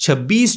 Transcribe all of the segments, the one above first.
26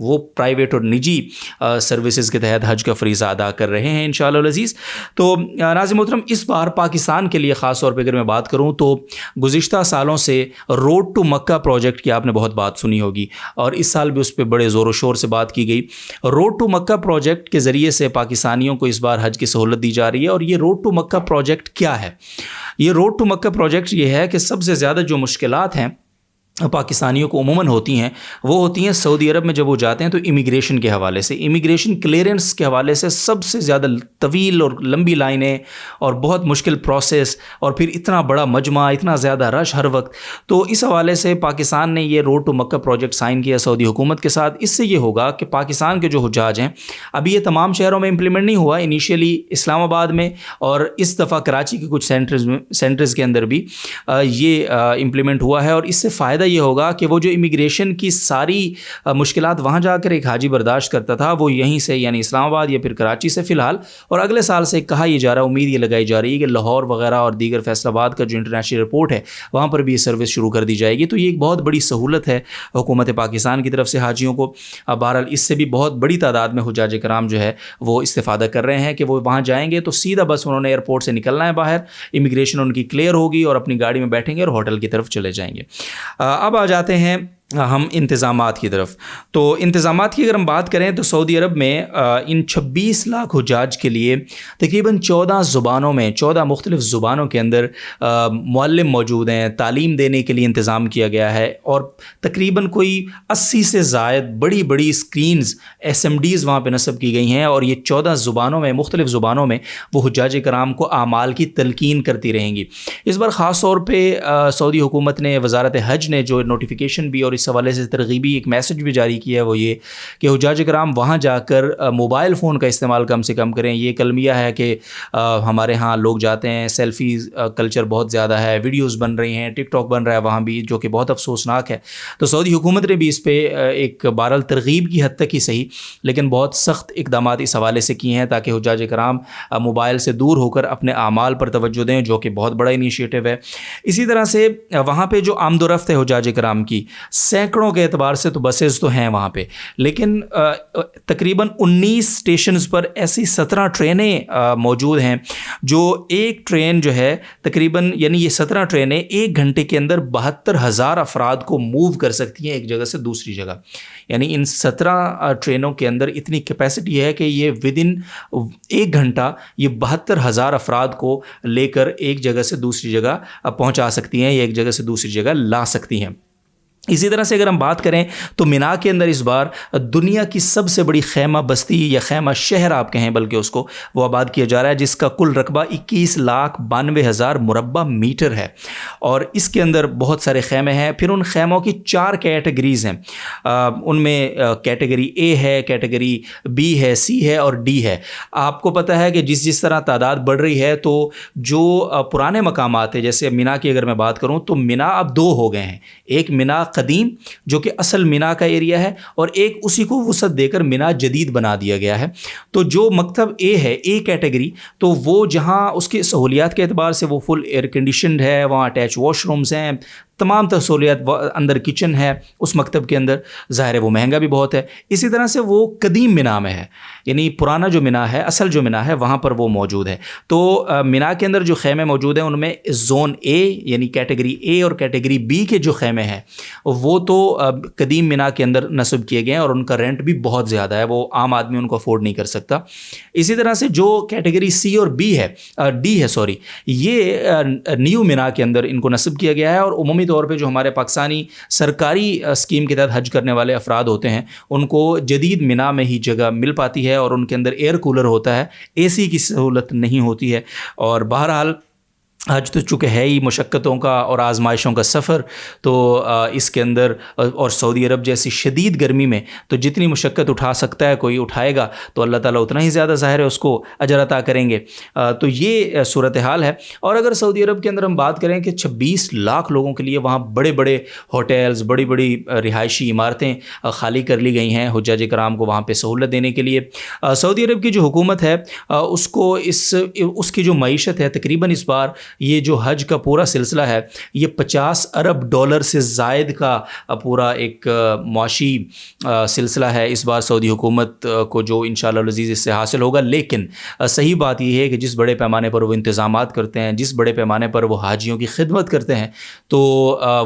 وہ پرائیویٹ اور نجی سروسز کے تحت حج کا فریضہ ادا کر رہے ہیں انشاءاللہ العزیز۔ تو ناظرین محترم، اس بار پاکستان کے لیے خاص طور پہ اگر میں بات کروں تو گزشتہ سالوں سے روڈ ٹو مکہ پروجیکٹ کی آپ نے بہت بات سنی ہوگی، اور اس سال بھی اس پہ بڑے زور و شور سے بات کی گئی۔ روڈ ٹو مکہ پروجیکٹ کے ذریعے سے پاکستانیوں کو اس بار حج کی سہولت دی جا رہی ہے۔ اور یہ روڈ ٹو مکہ پروجیکٹ کیا ہے؟ یہ روڈ ٹو مکہ پروجیکٹ یہ ہے کہ سب سے زیادہ جو مشکلات ہیں پاکستانیوں کو عموماً ہوتی ہیں، وہ ہوتی ہیں سعودی عرب میں جب وہ جاتے ہیں تو امیگریشن کے حوالے سے، امیگریشن کلیئرنس کے حوالے سے سب سے زیادہ طویل اور لمبی لائنیں اور بہت مشکل پروسیس، اور پھر اتنا بڑا مجمع، اتنا زیادہ رش ہر وقت۔ تو اس حوالے سے پاکستان نے یہ road to Makkah project sign کیا سعودی حکومت کے ساتھ۔ اس سے یہ ہوگا کہ پاکستان کے جو حجاج ہیں، ابھی یہ تمام شہروں میں امپلیمنٹ نہیں ہوا، انیشیلی اسلام آباد میں اور اس دفعہ کراچی کے کچھ سینٹرز کے اندر بھی یہ امپلیمنٹ ہوا ہے، اور اس سے فائدہ یہ ہوگا کہ وہ جو امیگریشن کی ساری مشکلات وہاں جا کر ایک حاجی برداشت کرتا تھا، وہ یہیں سے یعنی اسلام آباد یا پھر کراچی سے فی الحال، اور اگلے سال سے کہا یہ جا رہا ہے، امید یہ لگائی جا رہی ہے کہ لاہور وغیرہ اور دیگر فیصل آباد کا جو انٹرنیشنل ایئرپورٹ ہے وہاں پر بھی یہ سروس شروع کر دی جائے گی۔ تو یہ ایک بہت بڑی سہولت ہے حکومت پاکستان کی طرف سے حاجیوں کو۔ بہرحال اس سے بھی بہت بڑی تعداد میں حجاج کرام جو ہے وہ استفادہ کر رہے ہیں کہ وہ وہاں جائیں گے تو سیدھا بس انہوں نے ایئرپورٹ سے نکلنا ہے باہر، امیگریشن ان کی کلیئر ہوگی اور اپنی گاڑی میں بیٹھیں گے اور ہوٹل کی طرف چلے جائیں گے۔ اب آ جاتے ہیں ہم انتظامات کی طرف۔ تو انتظامات کی اگر ہم بات کریں تو سعودی عرب میں ان 26 لاکھ حجاج کے لیے تقریباً 14 زبانوں میں 14 مختلف زبانوں کے اندر معلم موجود ہیں، تعلیم دینے کے لیے انتظام کیا گیا ہے، اور تقریباً کوئی 80 سے زائد بڑی بڑی اسکرینز SMDs وہاں پہ نصب کی گئی ہیں، اور یہ 14 زبانوں میں مختلف زبانوں میں وہ حجاج کرام کو اعمال کی تلقین کرتی رہیں گی۔ اس بار خاص طور پہ سعودی حکومت نے، وزارت حج نے جو نوٹیفیکیشن بھی اور اس حوالے سے ترغیبی ایک میسج بھی جاری کیا ہے، وہ یہ کہ حجاج کرام وہاں جا کر موبائل فون کا استعمال کم سے کم کریں۔ یہ کلمیہ ہے کہ ہمارے ہاں لوگ جاتے ہیں، سیلفیز کلچر بہت زیادہ ہے، ویڈیوز بن رہی ہیں، ٹک ٹاک بن رہا ہے وہاں بھی، جو کہ بہت افسوسناک ہے۔ تو سعودی حکومت نے بھی اس پہ ایک بہرحال ترغیب کی حد تک ہی صحیح، لیکن بہت سخت اقدامات اس حوالے سے کیے ہیں تاکہ حجاج کرام موبائل سے دور ہو کر اپنے اعمال پر توجہ دیں، جو کہ بہت بڑا انیشیٹو ہے۔ اسی طرح سے وہاں پہ جو آمد و رفت ہے حجاج کرام کی، سینکڑوں کے اعتبار سے تو بسز تو ہیں وہاں پہ، لیکن تقریباً 19 اسٹیشنز پر ایسی 17 ٹرینیں موجود ہیں، جو ایک ٹرین جو ہے تقریباً یعنی یہ 17 ٹرینیں 1 گھنٹے کے اندر 72,000 افراد کو موو کر سکتی ہیں ایک جگہ سے دوسری جگہ۔ یعنی ان 17 ٹرینوں کے اندر اتنی کیپیسٹی ہے کہ یہ ودن 1 گھنٹہ یہ 72,000 افراد کو لے کر ایک جگہ سے دوسری جگہ پہنچا سکتی ہیں، یا ایک جگہ سے دوسری جگہ لا سکتی ہیں۔ اسی طرح سے اگر ہم بات کریں تو مینا کے اندر اس بار دنیا کی سب سے بڑی خیمہ بستی یا خیمہ شہر آپ کہیں بلکہ اس کو، وہ آباد کیا جا رہا ہے، جس کا کل رقبہ 21,92,000 مربع میٹر ہے، اور اس کے اندر بہت سارے خیمے ہیں۔ پھر ان خیموں کی 4 کیٹیگریز ہیں، ان میں کیٹیگری A ہے، کیٹیگری B ہے، C ہے اور D ہے۔ آپ کو پتہ ہے کہ جس طرح تعداد بڑھ رہی ہے تو جو پرانے مقامات ہیں، جیسے مینا کی اگر میں بات کروں تو مینا اب 2 ہو گئے ہیں، ایک مینا قدیم جو کہ اصل مینا کا ایریا ہے، اور ایک اسی کو وسعت دے کر مینا جدید بنا دیا گیا ہے۔ تو جو مکتب A ہے، A کیٹیگری، تو وہ جہاں اس کی سہولیات کے اعتبار سے وہ فل ایئر کنڈیشنڈ ہے، وہاں اٹیچ واش رومز ہیں، تمام سہولیات، اندر کچن ہے اس مکتب کے اندر، ظاہر ہے وہ مہنگا بھی بہت ہے۔ اسی طرح سے وہ قدیم مینا میں ہے، یعنی پرانا جو مینا ہے، اصل جو مینا ہے وہاں پر وہ موجود ہے۔ تو مینا کے اندر جو خیمے موجود ہیں ان میں زون A یعنی کیٹیگری A اور کیٹیگری B کے جو خیمے ہیں وہ تو قدیم مینا کے اندر نصب کیے گئے ہیں، اور ان کا رینٹ بھی بہت زیادہ ہے، وہ عام آدمی ان کو افورڈ نہیں کر سکتا۔ اسی طرح سے جو کیٹیگری C اور D ہے، یہ نیو مینا کے اندر ان کو نصب کیا گیا ہے، اور عمومی طور پہ جو ہمارے پاکستانی سرکاری اسکیم کے تحت حج کرنے والے افراد ہوتے ہیں ان کو جدید مینا میں ہی جگہ مل پاتی ہے، اور ان کے اندر ایئر کولر ہوتا ہے، AC کی سہولت نہیں ہوتی ہے۔ اور بہرحال حج تو چونکہ ہے ہی مشقتوں کا اور آزمائشوں کا سفر، تو اس کے اندر اور سعودی عرب جیسی شدید گرمی میں تو جتنی مشقت اٹھا سکتا ہے کوئی اٹھائے گا تو اللہ تعالیٰ اتنا ہی زیادہ ظاہر ہے اس کو اجر عطا کریں گے۔ تو یہ صورتحال ہے۔ اور اگر سعودی عرب کے اندر ہم بات کریں کہ 26 لاکھ لوگوں کے لیے وہاں بڑے بڑے ہوٹلز، بڑی بڑی رہائشی عمارتیں خالی کر لی گئی ہیں حجاج کرام کو وہاں پہ سہولت دینے کے لیے، سعودی عرب کی جو حکومت ہے اس کو اس کی جو معیشت ہے تقریباً اس بار یہ جو حج کا پورا سلسلہ ہے یہ $50 ارب سے زائد کا پورا ایک معاشی سلسلہ ہے اس بار سعودی حکومت کو جو انشاءاللہ العزیز اس سے حاصل ہوگا. لیکن صحیح بات یہ ہے کہ جس بڑے پیمانے پر وہ انتظامات کرتے ہیں, جس بڑے پیمانے پر وہ حاجیوں کی خدمت کرتے ہیں تو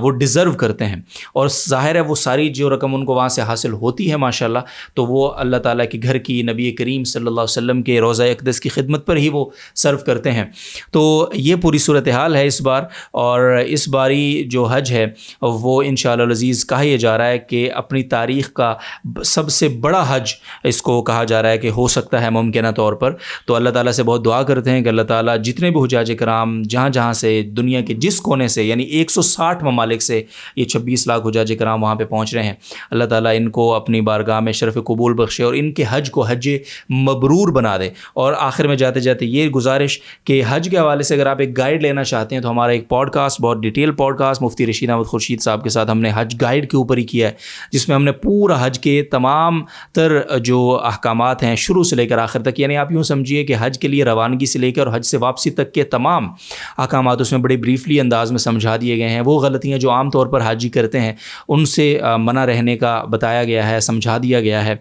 وہ ڈیزرو کرتے ہیں, اور ظاہر ہے وہ ساری جو رقم ان کو وہاں سے حاصل ہوتی ہے ماشاءاللہ تو وہ اللہ تعالیٰ کے گھر کی, نبی کریم صلی اللہ علیہ وسلم کے روضہ اقدس کی خدمت پر ہی وہ صرف کرتے ہیں. تو یہ پوری صورتحال ہے اس بار, اور اس باری جو حج ہے وہ انشاءاللہ العزیز کہا یہ جا رہا ہے کہ اپنی تاریخ کا سب سے بڑا حج اس کو کہا جا رہا ہے کہ ہو سکتا ہے ممکنہ طور پر. تو اللہ تعالیٰ سے بہت دعا کرتے ہیں کہ اللہ تعالیٰ جتنے بھی حجاج کرام جہاں جہاں سے دنیا کے جس کونے سے, یعنی 160 ممالک سے یہ 26 لاکھ حجاج کرام وہاں پہ پہنچ رہے ہیں, اللہ تعالیٰ ان کو اپنی بارگاہ میں شرف قبول بخشے اور ان کے حج کو حج مبرور بنا دے. اور آخر میں جاتے جاتے یہ گزارش کہ حج کے حوالے سے اگر آپ ایک گائیڈ لینا چاہتے ہیں تو ہمارا ایک پوڈ کاسٹ, بہت ڈیٹیل پوڈ کاسٹ مفتی رشید احمد خورشید صاحب کے ساتھ ہم نے حج گائیڈ کے اوپر ہی کیا ہے, جس میں ہم نے پورا حج کے تمام تر جو احکامات ہیں شروع سے لے کر آخر تک, یعنی آپ یوں سمجھیے کہ حج کے لیے روانگی سے لے کر اور حج سے واپسی تک کے تمام احکامات اس میں بڑے بریفلی انداز میں سمجھا دیے گئے ہیں. وہ غلطیاں جو عام طور پر حاجی کرتے ہیں ان سے منع رہنے کا بتایا گیا ہے, سمجھا دیا گیا ہے.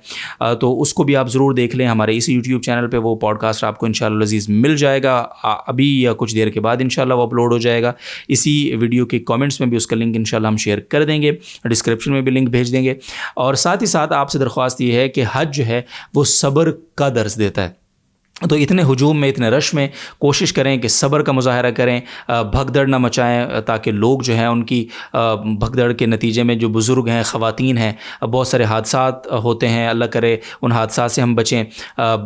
تو اس کو بھی آپ ضرور دیکھ لیں, ہمارے اسی یوٹیوب چینل پہ وہ پوڈ کاسٹ آپ کو انشاءاللہ العزیز مل جائے گا ابھی یا کچھ دیر کے بعد انشاءاللہ وہ اپلوڈ ہو جائے گا. اسی ویڈیو کے کامنٹس میں بھی اس کا لنک انشاءاللہ ہم شیئر کر دیں گے, ڈسکرپشن میں بھی لنک بھیج دیں گے. اور ساتھ ہی ساتھ آپ سے درخواست یہ ہے کہ حج جو ہے وہ صبر کا درس دیتا ہے. تو اتنے ہجوم میں, اتنے رش میں کوشش کریں کہ صبر کا مظاہرہ کریں, بھگدڑ نہ مچائیں, تاکہ لوگ جو ہیں ان کی بھگدڑ کے نتیجے میں جو بزرگ ہیں, خواتین ہیں, بہت سارے حادثات ہوتے ہیں, اللہ کرے ان حادثات سے ہم بچیں.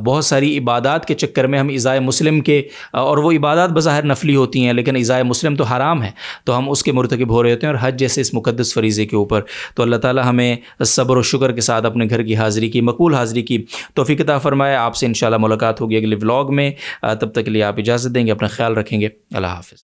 بہت ساری عبادات کے چکر میں ہم ایذائے مسلم کے, اور وہ عبادات بظاہر نفلی ہوتی ہیں لیکن ایذائے مسلم تو حرام ہے, تو ہم اس کے مرتکب ہو رہے ہوتے ہیں, اور حج جیسے اس مقدس فریضے کے اوپر. تو اللہ تعالی ہمیں صبر و شکر کے ساتھ اپنے گھر کی حاضری کی, مقبول حاضری کی توفیق عطا فرمائے. آپ سے انشاءاللہ ملاقات ہوگی اگلے ولاگ میں. تب تک کے لیے آپ اجازت دیں گے, اپنا خیال رکھیں گے. اللہ حافظ.